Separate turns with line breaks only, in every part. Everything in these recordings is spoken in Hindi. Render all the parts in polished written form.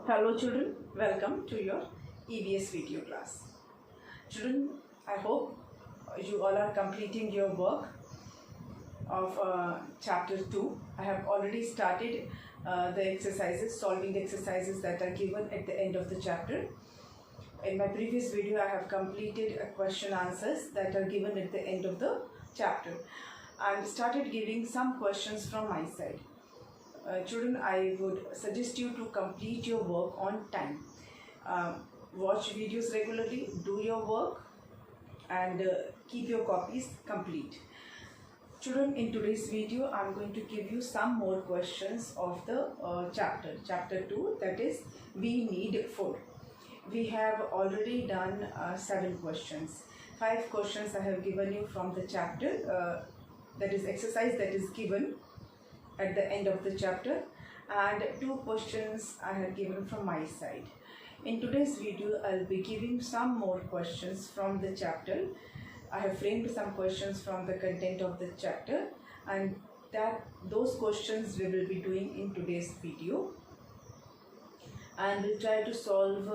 Hello children, welcome to your EVS video class. Children, I hope you all are completing your work of chapter 2. I have already started the exercises, solving the exercises that are given at the end of the chapter. In my previous video, I have completed question answers that are given at the end of the chapter and started giving some questions from my side. Children, I would suggest you to complete your work on time. Watch videos regularly, do your work and keep your copies complete. Children, in today's video, I am going to give you some more questions of the chapter 2, that is, we need food. We have already done 7 questions. 5 questions I have given you from the chapter, that is exercise that is given at the end of the chapter, and 2 questions I have given from my side. In today's video, I'll be giving some more questions from the chapter. I have framed some questions from the content of the chapter, and those questions we will be doing in today's video. And we'll try to solve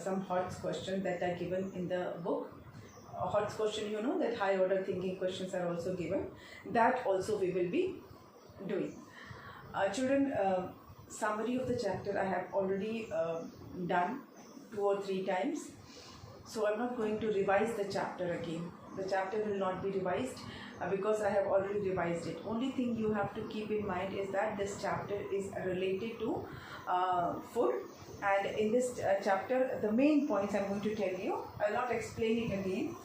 some HOTS questions that are given in the book. HOTS question, you know that high order thinking questions are also given. That also we will be doing. Children, summary of the chapter I have already done 2 or 3 times, so I'm not going to revise the chapter again. The chapter will not be revised because I have already revised it. Only thing you have to keep in mind is that this chapter is related to food, and in this chapter the main points I'm going to tell you. I'll not explain it again.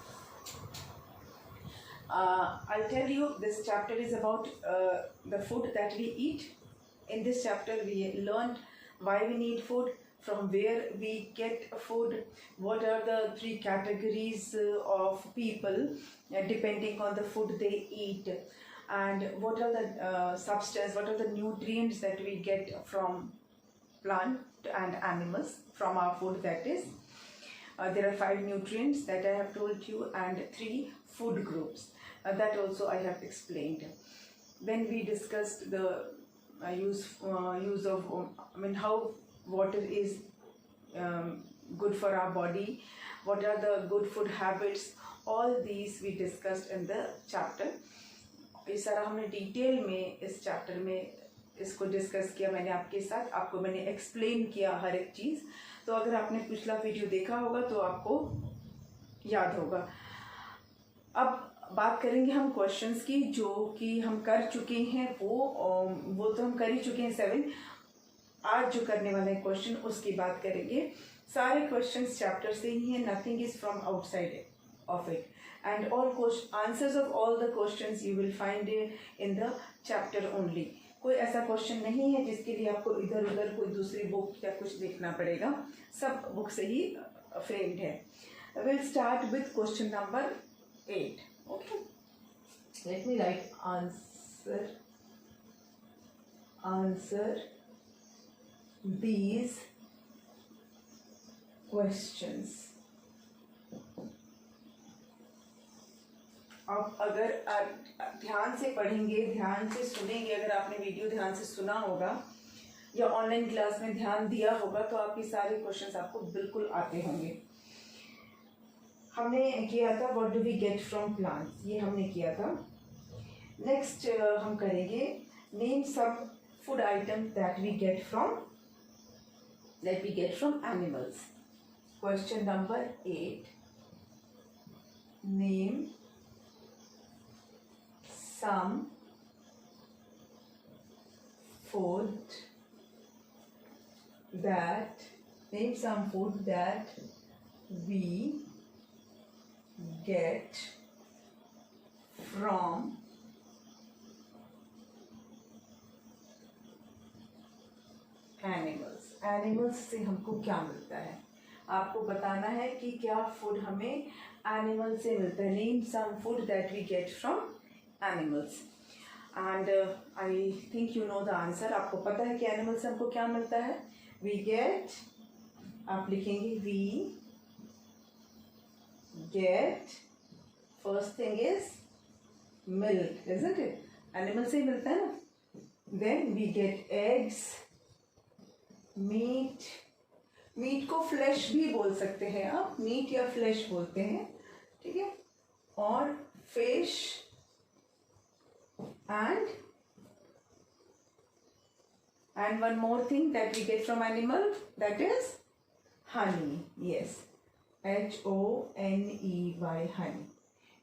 I'll tell you this chapter is about the food that we eat. In this chapter we learned why we need food, from where we get food, what are the 3 categories of people depending on the food they eat, and what are the substance, what are the nutrients that we get from plant and animals from our food, that is. There are 5 nutrients that I have told you and 3 food groups. That also I have explained. Then we discussed the use of, how water is good for our body, what are the good food habits, all these we discussed in the chapter. ये सारा हमने डिटेल में इस चैप्टर में इसको डिस्कस किया मैंने आपके साथ, आपको मैंने एक्सप्लेन किया हर एक चीज़. तो अगर आपने पिछला वीडियो देखा होगा तो आपको याद होगा. अब बात करेंगे हम क्वेश्चंस की जो कि हम कर चुके हैं. वो तो हम कर ही चुके हैं 7. आज जो करने वाले हैं क्वेश्चन उसकी बात करेंगे. सारे क्वेश्चंस चैप्टर से ही हैं, nothing is from outside of it, and all answers of all the questions you will find in the chapter only. कोई ऐसा क्वेश्चन नहीं है जिसके लिए आपको इधर उधर कोई दूसरी बुक या कुछ देखना पड़ेगा, सब बुक से ही फ्रेम्ड है. Will start with question number 8. Okay, let me write answer these questions. अब अगर ध्यान से पढ़ेंगे, ध्यान से सुनेंगे, अगर आपने वीडियो ध्यान से सुना होगा या ऑनलाइन क्लास में ध्यान दिया होगा तो आपके सारे क्वेश्चंस आपको बिल्कुल आते होंगे. हमने किया था what do we get from plants, ये हमने किया था. नेक्स्ट हम करेंगे name some food item that we get from animals. Question number 8, name some food that we get from animals. Animals से हमको क्या मिलता है, आपको बताना है कि क्या फूड हमें एनिमल से मिलता है. Name some food that we get from animals, and I think you know the answer. आपको पता है कि एनिमल से हमको क्या मिलता है. वी गेट, आप लिखेंगे we get, first thing is milk, isn't it? Animal से ही मिलता है ना. Then we get eggs, meat, meat को फ्लैश भी बोल सकते हैं आप, मीट या फ्लैश बोलते हैं, ठीक है। और fish and one more thing that we get from animal, that is honey. Yes, HONEY, honey.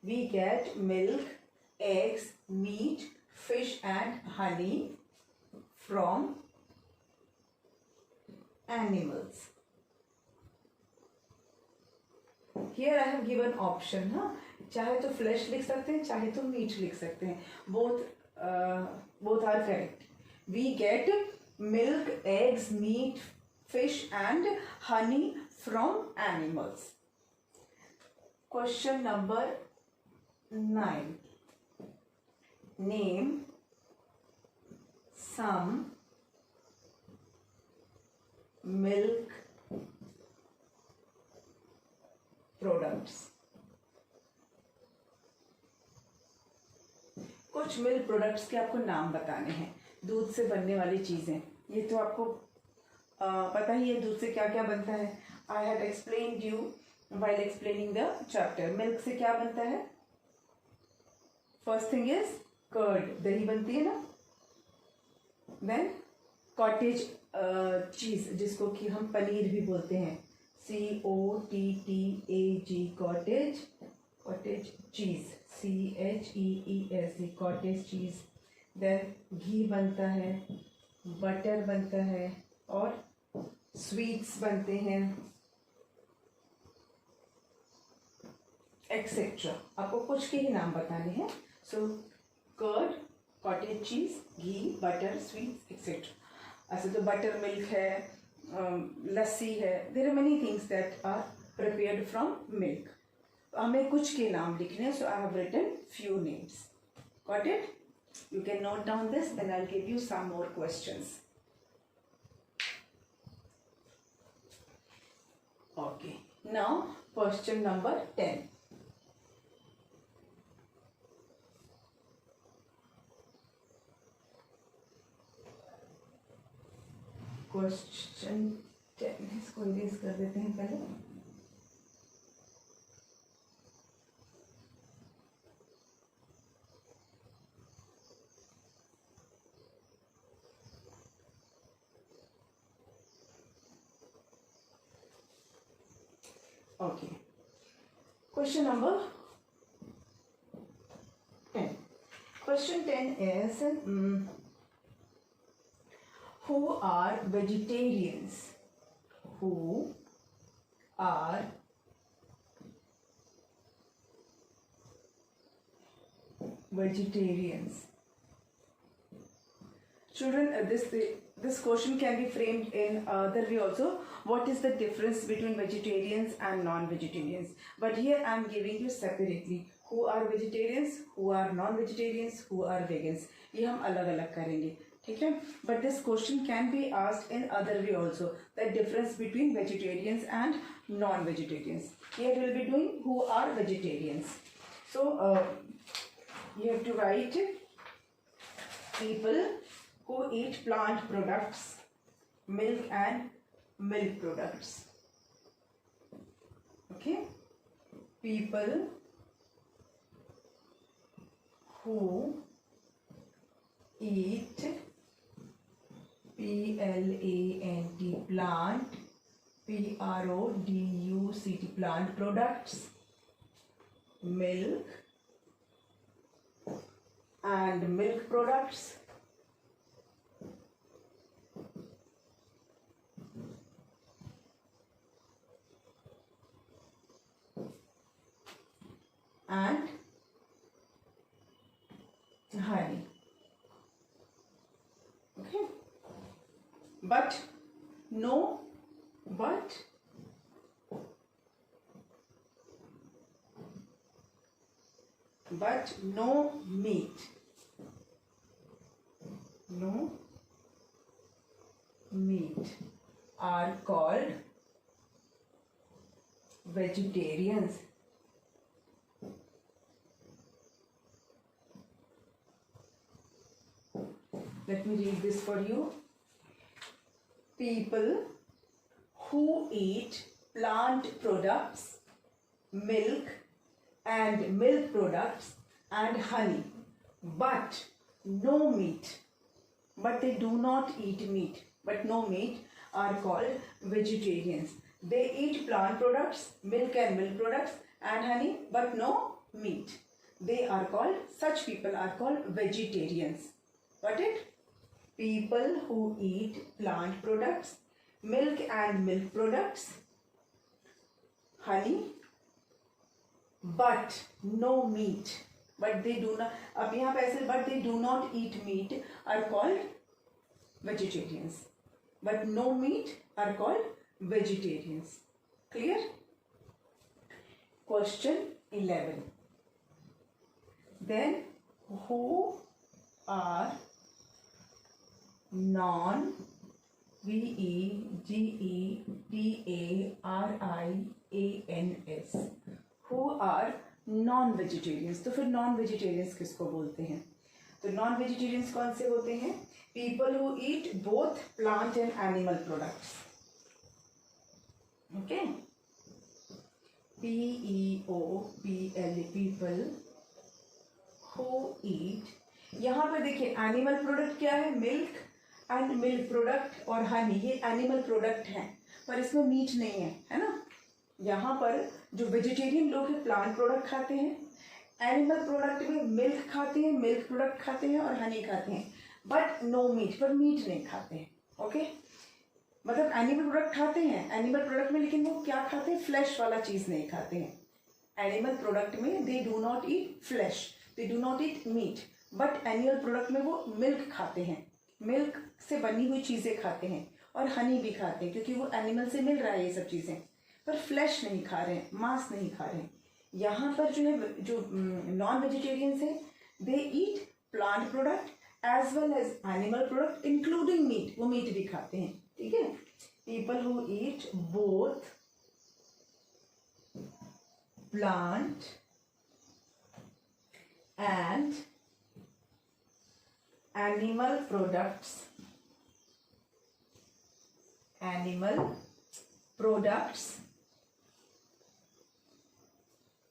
We get milk, eggs, meat, fish and honey from animals. Here I have given option, हाँ, चाहे तो फ्लैश लिख सकते हैं, चाहे तो मीट लिख सकते हैं, both are correct. We get milk, eggs, meat, fish and honey from animals. Question number 9. Name some milk products. कुछ मिल्क प्रोडक्ट्स के आपको नाम बताने हैं, दूध से बनने वाली चीज़ें। ये तो आपको पता ही है दूध से क्या क्या बनता है। I had explained you while explaining the chapter. Milk से क्या बनता है? फर्स्ट थिंग इज कर्ड, दही बनती है ना। देन कॉटेज चीज़, जिसको कि हम पनीर भी बोलते हैं, COTTAG, cottage, cottage cheese, CHEES, cottage cheese. Then घी बनता है, बटर बनता है और स्वीट्स बनते हैं, एक्सेट्रा। आपको कुछ के ही नाम बताने हैं। सो कर्ड, कॉटेज चीज़, घी, बटर, स्वीट्स, एक्सेट्रा। ऐसे तो बटर मिल्क है, लस्सी है, there are many things that are prepared from milk. हमें कुछ के नाम लिखने हैं, so I have written few names. Got it? You can note down this, then I'll give you some more questions. Okay, now question number 10. Question 10, इसको इरेज कर देते हैं पहले। Okay. Question number 10. Question 10 is who are vegetarians? Who are vegetarians? Children, this question can be framed in other way also. What is the difference between vegetarians and non-vegetarians? But here I am giving you separately. Who are vegetarians, who are non-vegetarians, who are vegans. ये हम अलग अलग करेंगे, ठीक है? But this question can be asked in other way also. The difference between vegetarians and non-vegetarians. Here we will be doing who are vegetarians. So you have to write people who eat plant products, milk and milk products. Okay, people who eat PLANT, plant, PRODUCT, plant products, milk and milk products, and honey. Okay, but no meat. No meat are called vegetarians. Let me read this for you. People who eat plant products, milk and milk products and honey, but no meat. But they do not eat meat, but no meat, are called vegetarians. They eat plant products, milk and milk products and honey, but no meat. They are called, such people are called vegetarians. Got it? People who eat plant products, milk and milk products, honey, but no meat. But they do not, अब यहाँ पे ऐसे but they do not eat meat are called vegetarians. But no meat are called vegetarians. Clear? Question 11. Then who are vegetarians? Who are non vegetarians? तो फिर नॉन वेजिटेरियंस किसको बोलते हैं? तो नॉन वेजिटेरियंस कौन से होते हैं? People who eat both plant and animal products. Okay, PEOPL, people who ईट. यहाँ पर देखिए एनिमल प्रोडक्ट क्या है? मिल्क एंड मिल्क प्रोडक्ट और हनी, ये एनिमल प्रोडक्ट हैं, पर इसमें मीट नहीं है ना. यहाँ पर जो वेजिटेरियन लोग हैं प्लांट प्रोडक्ट खाते हैं, एनिमल प्रोडक्ट में मिल्क खाते हैं, मिल्क प्रोडक्ट खाते हैं और हनी खाते हैं, बट नो मीट, पर मीट नहीं खाते हैं. ओके, मतलब एनिमल प्रोडक्ट खाते हैं एनिमल प्रोडक्ट में, लेकिन वो क्या खाते हैं? फ्लैश वाला चीज़ नहीं खाते हैं. एनिमल प्रोडक्ट में दे do not eat flash, they do not eat meat, but animal product में वो मिल्क खाते हैं, मिल्क से बनी हुई चीज़ें खाते हैं और हनी भी खाते हैं, क्योंकि वो एनिमल से मिल रहा है ये सब चीज़ें, पर फ्लैश नहीं खा रहे हैं, मांस नहीं खा रहे हैं. यहाँ पर जो है, जो नॉन वेजिटेरियंस है, they eat plant product as well as animal product including meat, वो मीट भी खाते हैं. ठीक है, people who eat both plant and animal products,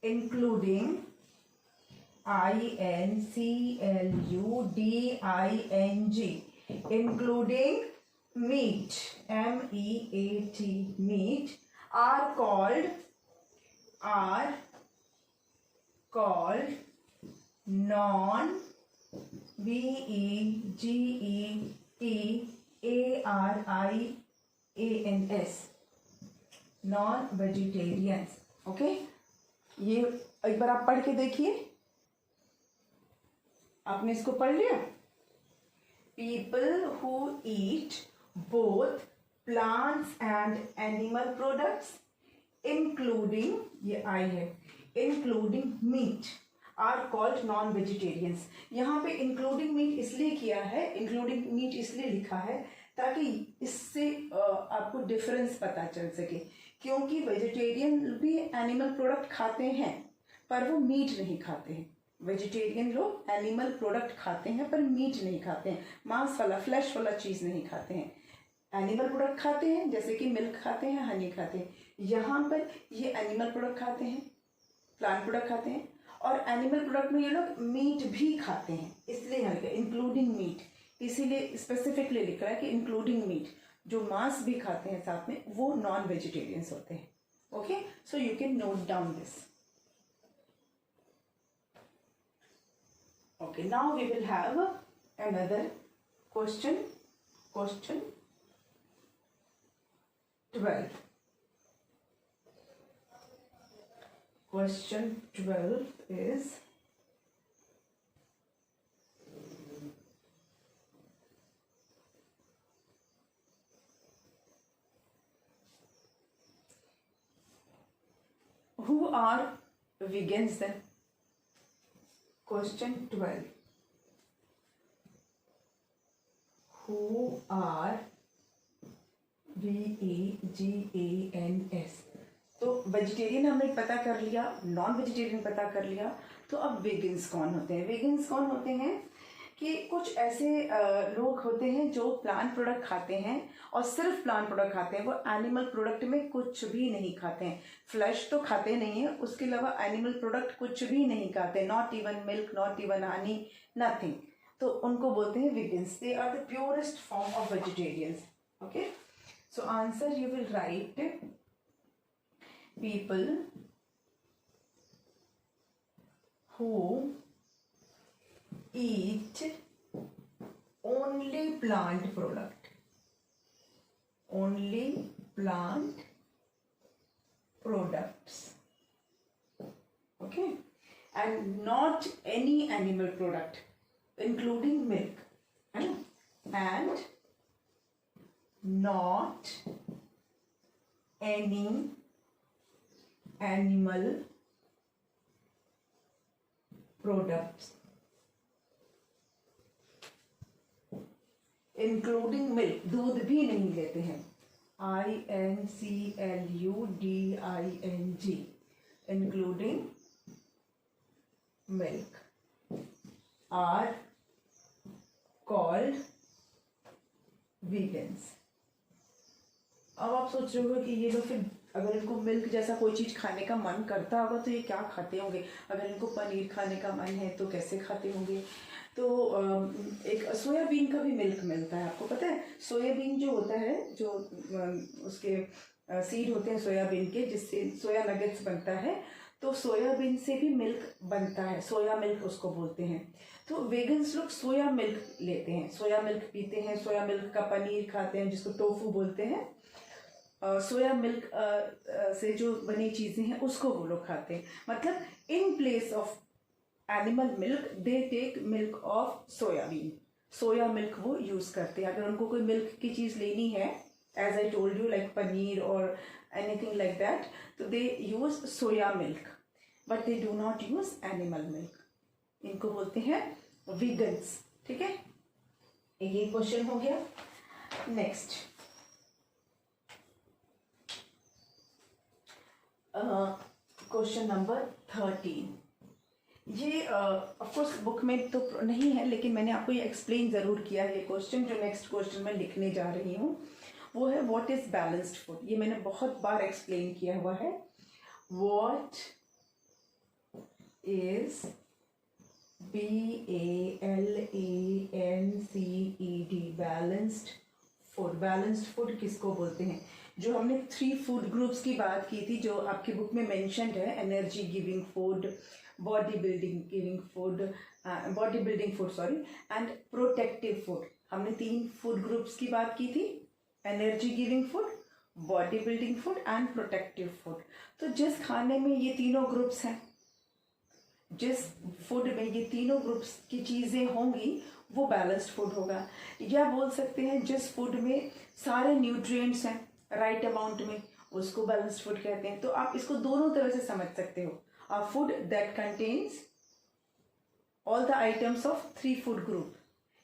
including INCLUDING, including meat, MEAT, meat, are called non-vegetarians, non-vegetarians. Okay, ये एक बार आप पढ़ के देखिए. आपने इसको पढ़ लिया? People who eat both plants and animal products including, ये आई है, including meat, are called non vegetarians. यहाँ पे इंक्लूडिंग मीट इसलिए किया है, इंक्लूडिंग मीट इसलिए लिखा है ताकि इससे आपको डिफरेंस पता चल सके, क्योंकि वेजिटेरियन भी एनिमल प्रोडक्ट खाते हैं पर वो मीट नहीं खाते हैं. वेजिटेरियन लोग एनिमल प्रोडक्ट खाते हैं पर मीट नहीं खाते हैं, मांस वाला फ्लैश वाला चीज़ नहीं खाते हैं. एनिमल प्रोडक्ट खाते हैं, जैसे कि मिल्क खाते हैं, हनी खाते हैं. यहाँ पर ये एनिमल प्रोडक्ट खाते हैं, प्लांट प्रोडक्ट खाते हैं, और एनिमल प्रोडक्ट में ये लोग मीट भी खाते हैं, इसलिए यहाँ लिखा इंक्लूडिंग मीट. इसीलिए स्पेसिफिकली लिखा है कि इंक्लूडिंग मीट. जो मांस भी खाते हैं साथ में, वो नॉन वेजिटेरियंस होते हैं. Okay, so you can note down this. Okay, now we will have another question. Question 12. Question 12 is, who are vegans then? Question 12. Who are VEGANS? तो वेजिटेरियन हमने पता कर लिया, नॉन वेजिटेरियन पता कर लिया, तो अब वेगन्स कौन होते हैं? वेगन्स कौन होते हैं कि कुछ ऐसे लोग होते हैं जो प्लांट प्रोडक्ट खाते हैं और सिर्फ प्लांट प्रोडक्ट खाते हैं, वो एनिमल प्रोडक्ट में कुछ भी नहीं खाते हैं। फ्लैश तो खाते नहीं है, उसके अलावा एनिमल प्रोडक्ट कुछ भी नहीं खाते, not even milk, not even honey, nothing. तो उनको बोलते हैं vegans. They are the purest form of vegetarians. Okay, so answer you will write people who eat only plant product, only plant products, okay, and not any animal product including milk, and not any animal products including milk, दूध भी नहीं लेते हैं, INCLUDING, including milk are called vegans. अब आप सोच रहे हो कि ये लोग फिर अगर इनको मिल्क जैसा कोई चीज़ खाने का मन करता होगा तो ये क्या खाते होंगे, अगर इनको पनीर खाने का मन है तो कैसे खाते होंगे। तो एक सोयाबीन का भी मिल्क मिलता है, आपको पता है। सोयाबीन जो होता है, जो उसके सीड होते हैं सोयाबीन के, जिससे सोया नगेट्स बनता है, तो सोयाबीन से भी मिल्क बनता है, सोया मिल्क उसको बोलते हैं। तो वेगन्स लोग सोया मिल्क लेते हैं, सोया मिल्क पीते हैं, सोया मिल्क का पनीर खाते हैं जिसको टोफू बोलते हैं। सोया मिल्क से जो बनी चीज़ें हैं उसको वो लोग खाते हैं। मतलब in place of animal milk they take milk of soybean, soya milk वो यूज़ करते हैं। अगर उनको कोई मिल्क की चीज़ लेनी है, as I told you, like paneer और एनीथिंग लाइक दैट, तो they use soya milk, but they do not use animal milk. इनको बोलते हैं वीगन्स। ठीक है, ये क्वेश्चन हो गया। Next, question number 13। ये ऑफकोर्स बुक में तो नहीं है, लेकिन मैंने आपको ये एक्सप्लेन ज़रूर किया है। ये क्वेश्चन जो नेक्स्ट क्वेश्चन मैं लिखने जा रही हूँ वो है व्हाट इज़ बैलेंस्ड फूड। ये मैंने बहुत बार एक्सप्लेन किया हुआ है। What is BALANCED, balanced food. Balanced food किसको बोलते हैं? जो हमने 3 फूड ग्रुप्स की बात की थी, जो आपकी बुक में मेंशन्ड है, energy giving food, body building food and protective food. हमने 3 फूड ग्रुप्स की बात की थी, energy giving food, body building food and protective food. तो जिस खाने में ये तीनों ग्रुप्स हैं, जिस फूड में ये तीनों ग्रुप्स की चीज़ें होंगी वो बैलेंस्ड फूड होगा। या बोल सकते हैं जिस फूड में सारे न्यूट्रिएंट्स हैं राइट अमाउंट में, उसको बैलेंस्ड फूड कहते हैं। तो आप इसको दोनों तरह से समझ सकते हो, अ food that contains all the items of 3 food group,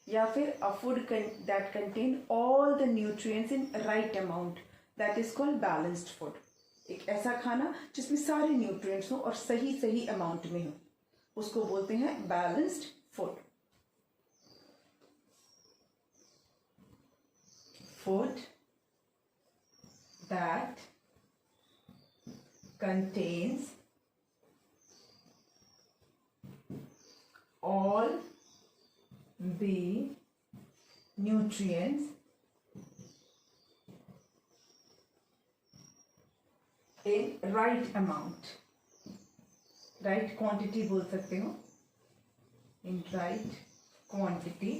या फिर अ food that contain all the nutrients in right amount, that is called balanced food. एक ऐसा खाना जिसमें सारे न्यूट्रिएंट्स हो और सही सही अमाउंट में हो, उसको बोलते हैं balanced food. Food that contains all the nutrients in right amount, right quantity बोल सकते हो, in right quantity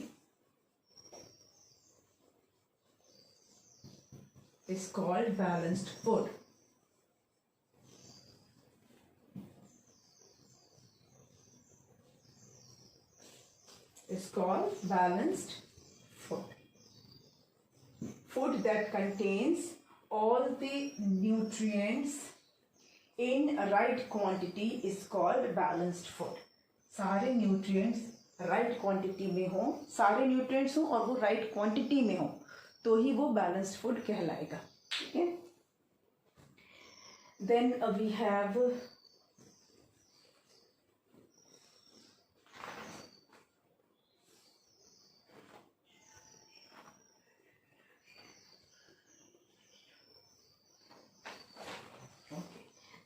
is called balanced food. Is called balanced food. Food that contains all the nutrients in right quantity is called balanced food. सारे nutrients right quantity में हो, सारे nutrients हो और वो right quantity में हो, तो ही वो बैलेंस्ड फूड कहलाएगा। ठीक है, देन वी हैव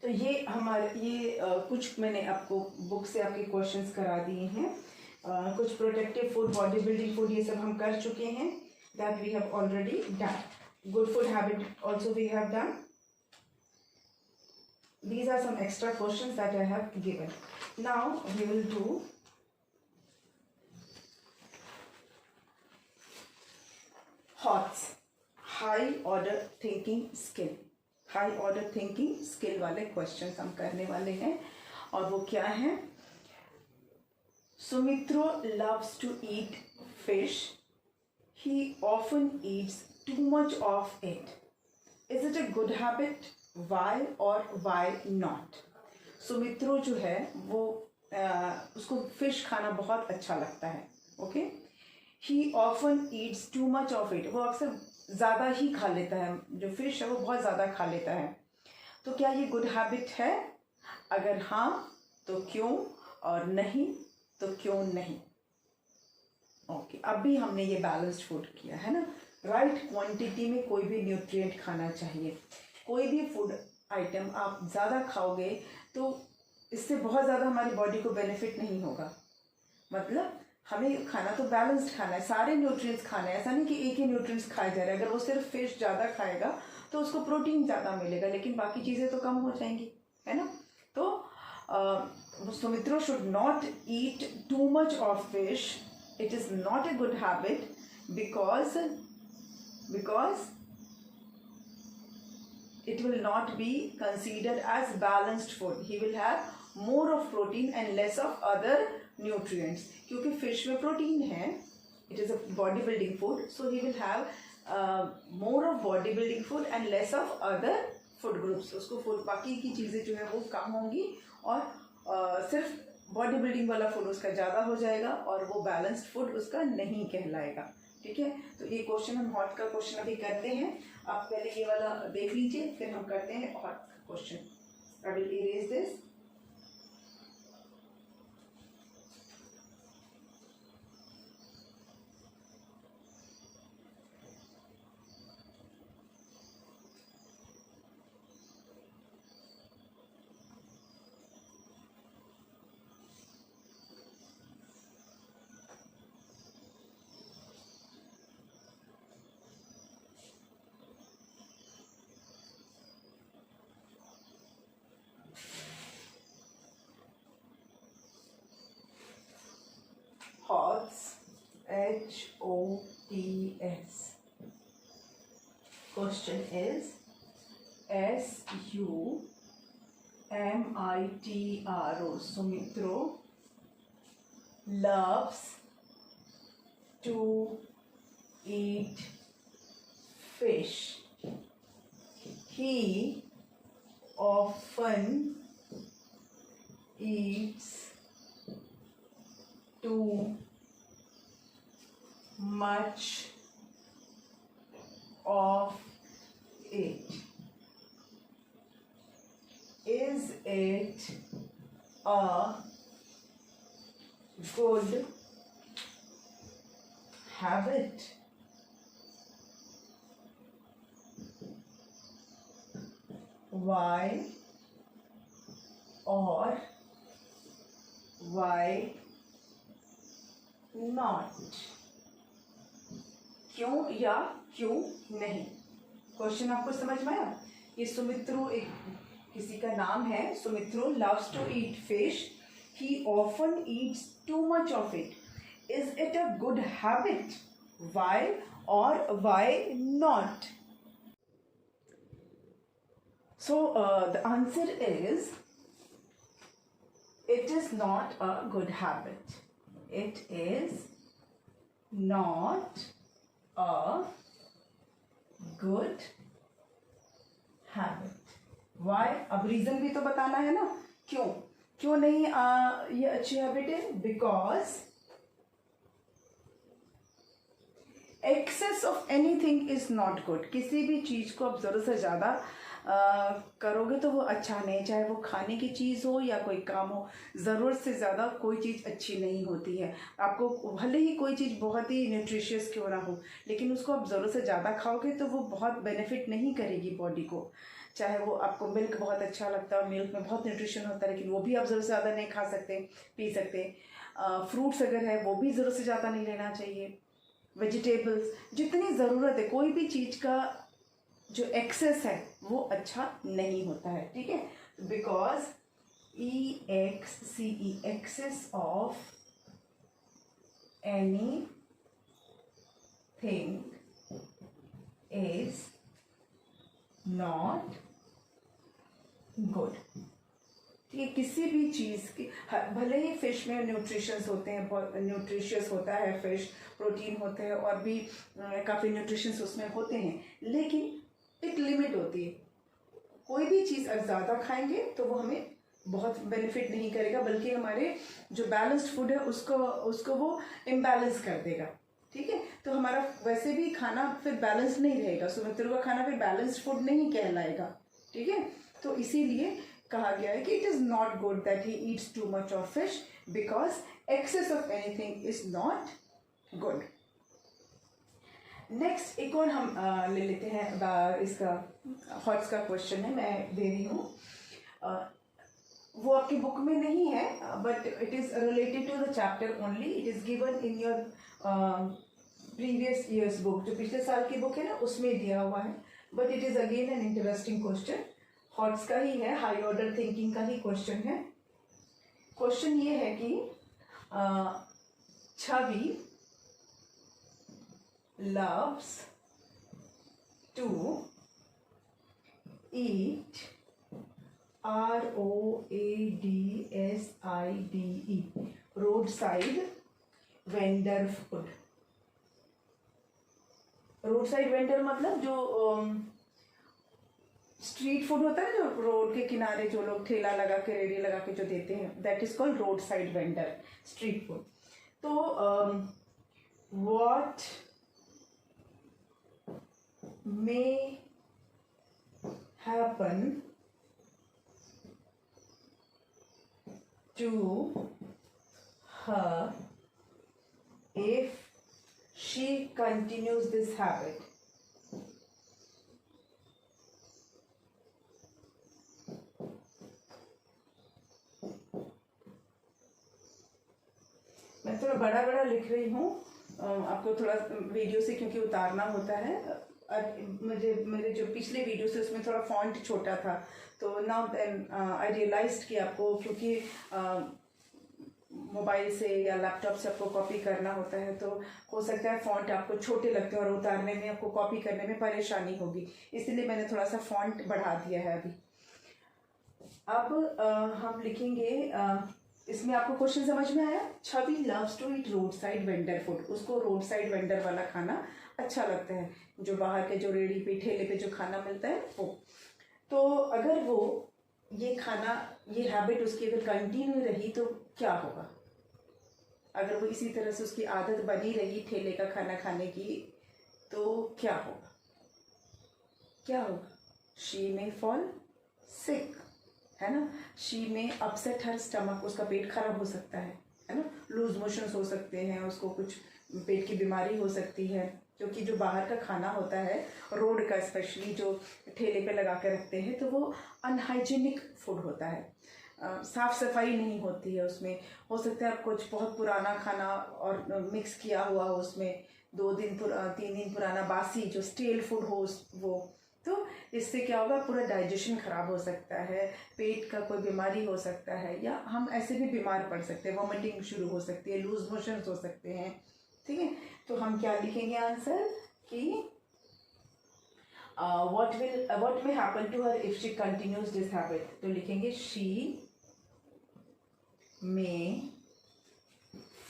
तो ये हमारे कुछ मैंने आपको बुक से आपके क्वेश्चंस करा दिए हैं। कुछ protective food, body building food, ये सब हम कर चुके हैं, that we have already done. Good food habit also we have done. These are some extra questions that I have given. Now we will do HOTS, high order thinking skill. High order thinking skill वाले क्वेश्चंस हम करने वाले हैं, और वो क्या है? Sumitro loves to eat fish. He often eats too much of it. Is it a good habit? Why or why not? Sumitro जो है वो उसको फिश खाना बहुत अच्छा लगता है. Okay. He often eats too much of it. वो अक्सर ज़्यादा ही खा लेता है, जो फिश है वो बहुत ज़्यादा खा लेता है. तो क्या ये गुड हैबिट है? अगर हाँ तो क्यों, और नहीं तो क्यों नहीं? ओके. अभी हमने ये बैलेंस्ड फूड किया है ना. राइट क्वांटिटी में कोई भी न्यूट्रिएंट खाना चाहिए. कोई भी फूड आइटम आप ज़्यादा खाओगे तो इससे बहुत ज़्यादा हमारी बॉडी को बेनिफिट नहीं होगा. मतलब हमें खाना तो बैलेंस्ड खाना है, सारे न्यूट्रिएंट्स खाना है. ऐसा नहीं कि एक ही न्यूट्रिएंट्स खाए जा रहे हैं. अगर वो सिर्फ फिश ज़्यादा खाएगा तो उसको प्रोटीन ज़्यादा मिलेगा, लेकिन बाकी चीज़ें तो कम हो जाएंगी, है ना. तो Sumitro should not eat to much of fish. It is not a good habit because it will not be considered as balanced food. He will have more of protein and less of other nutrients. क्योंकि fish में protein है, it is a body building food, so he will have more of body building food and less of other food groups. उसको food बाकी की चीज़ें जो है वो कम होंगी, और सिर्फ बॉडी बिल्डिंग वाला फूड उसका ज़्यादा हो जाएगा, और वो बैलेंस्ड फूड उसका नहीं कहलाएगा. ठीक है. तो ये क्वेश्चन हम हॉट का क्वेश्चन अभी करते हैं. आप पहले ये वाला देख लीजिए, फिर हम करते हैं हॉट का question. I will erase this. HOTS, HOTS. Question is SUMITRO. Sumitro loves to eat fish. He often eats too much of it. Is it a good habit? Why or why not? क्यों या क्यों नहीं? क्वेश्चन आपको समझ में आया? ये सुमित्रो एक किसी का नाम है. Sumitro loves to eat fish. He often eats too much of it. Is it a good habit? Why or why not? So the answer is, it is not a good habit. It is not a good habit. Why? अब रीजन भी तो बताना है ना. क्यों नहीं ये अच्छी हैबिट है? Because excess of anything is not good. किसी भी चीज़ को आप ज़रूरत से ज़्यादा करोगे तो वो अच्छा नहीं, चाहे वो खाने की चीज़ हो या कोई काम हो। ज़रूरत से ज़्यादा कोई चीज़ अच्छी नहीं होती है। आपको भले ही कोई चीज़ बहुत ही न्यूट्रिशियस क्यों ना हो, लेकिन उसको आप ज़रूरत से ज़्यादा खाओगे तो वो बहुत बेनिफिट नहीं करेगी बॉडी को। चाहे वो आपको मिल्क बहुत अच्छा लगता है, मिल्क में बहुत न्यूट्रिशन होता है, लेकिन वो भी आप ज़रूरत से ज़्यादा नहीं खा सकते, पी सकते। फ्रूट्स अगर है वो भी ज़रूरत से ज़्यादा नहीं लेना चाहिए। वेजिटेबल्स जितनी ज़रूरत है, कोई भी चीज़ का जो एक्सेस है वो अच्छा नहीं होता है, ठीक है। Because EXCE excess of anything is not good, ठीक है। किसी भी चीज़ की, भले ही फिश में न्यूट्रिशंस होते हैं, बहुत न्यूट्रिशियस होता है फिश, प्रोटीन होते हैं और भी काफ़ी न्यूट्रिशंस उसमें होते हैं, लेकिन एक लिमिट होती है। कोई भी चीज़ अगर ज़्यादा खाएंगे तो वो हमें बहुत बेनिफिट नहीं करेगा, बल्कि हमारे जो बैलेंस्ड फूड है उसको वो इम्बैलेंस कर देगा, ठीक है। तो हमारा वैसे भी खाना फिर बैलेंस नहीं रहेगा, सुमित्रों का खाना फिर बैलेंस्ड फूड नहीं कहलाएगा, ठीक है। तो इसीलिए कहा गया है कि it is not good that he eats too much of fish, because excess of anything is not good. Next एक और हम ले लेते हैं, इसका हॉट्स का क्वेश्चन है, मैं दे रही हूँ। वो आपकी बुक में नहीं है, but it is related to the chapter only. It is given in your previous years book, जो पिछले साल की बुक है ना उसमें दिया हुआ है, but it is again an interesting question. Hots का ही है, हाई ऑर्डर थिंकिंग का ही क्वेश्चन है। क्वेश्चन ये है कि छवि loves to eat ROADSIDE roadside vendor food। Road side vendor मतलब जो स्ट्रीट फूड होता है, जो रोड के किनारे जो लोग ठेला लगा के, रेडी लगा के जो देते हैं, that is called road side vendor, street food. तो what may happen to her if she continues this habit? मैं थोड़ा बड़ा बड़ा लिख रही हूँ, आपको थोड़ा वीडियो से क्योंकि उतारना होता है। मेरे जो पिछले वीडियो से उसमें थोड़ा फॉन्ट छोटा था, तो नाउ देन आई रियलाइज्ड कि आपको क्योंकि मोबाइल से या लैपटॉप से आपको कॉपी करना होता है, तो हो सकता है फॉन्ट आपको छोटे लगते हैं और उतारने में, आपको कॉपी करने में परेशानी होगी, इसलिए मैंने थोड़ा सा फॉन्ट बढ़ा दिया है अभी। अब हम लिखेंगे, इसमें आपको क्वेश्चन समझ में आया? Chhavi loves to eat road side vendor food, उसको रोड साइड वेंडर वाला खाना अच्छा लगता है, जो बाहर के जो रेडी पे ठेले पे जो खाना मिलता है वो। तो अगर वो ये खाना, ये हैबिट उसकी अगर कंटिन्यू रही तो क्या होगा? अगर वो इसी तरह से उसकी आदत बनी रही ठेले का खाना खाने की, तो क्या होगा? क्या होगा? शी में फॉल सिक, है ना। शी में अपसेट हर स्टमक, उसका पेट खराब हो सकता है ना। लूज मोशंस हो सकते हैं, उसको कुछ पेट की बीमारी हो सकती है, क्योंकि जो बाहर का खाना होता है रोड का, स्पेशली जो ठेले पे लगा के रखते हैं, तो वो अनहाइजीनिक फूड होता है, साफ़ सफाई नहीं होती है उसमें। हो सकता है आप कुछ बहुत पुराना खाना और मिक्स किया हुआ हो उसमें, 2 दिन 3 दिन पुराना बासी जो स्टेल फूड हो वो, तो इससे क्या होगा, पूरा डाइजेशन खराब हो सकता है, पेट का कोई बीमारी हो सकता है, या हम ऐसे भी बीमार पड़ सकते हैं, वॉमिटिंग शुरू हो सकती है, लूज मोशंस हो सकते हैं, ठीक है। तो हम क्या लिखेंगे आंसर कि what may happen to her if she continues this habit? तो लिखेंगे she may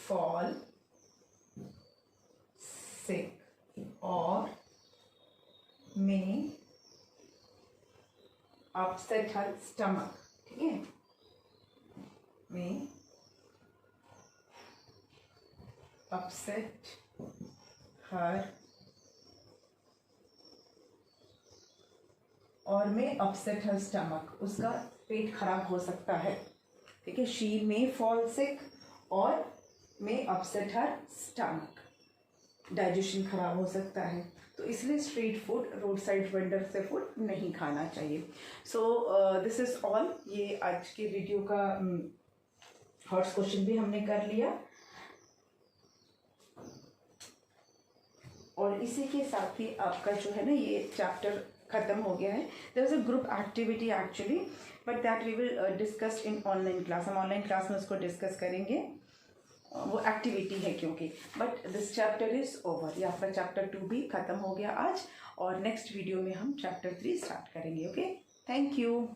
fall sick or may upset her stomach, ठीक है। may upset हर और मे अपसेट हर स्टमक, उसका पेट खराब हो सकता है, ठीक है। शी मे फॉल सिक और मे अपसेट हर स्टमक, डाइजेशन खराब हो सकता है। तो इसलिए street food, road side vendor से फूड नहीं खाना चाहिए। So this is all. ये आज के वीडियो का हॉट्स क्वेश्चन भी हमने कर लिया, और इसी के साथ ही आपका जो है ना ये चैप्टर ख़त्म हो गया है। There is a group activity actually, but that we will discuss in online class. हम ऑनलाइन क्लास में उसको डिस्कस करेंगे, वो एक्टिविटी है क्योंकि। But this chapter is over. ये आपका चैप्टर 2 भी ख़त्म हो गया आज, और नेक्स्ट वीडियो में हम चैप्टर 3 स्टार्ट करेंगे। Okay, thank you.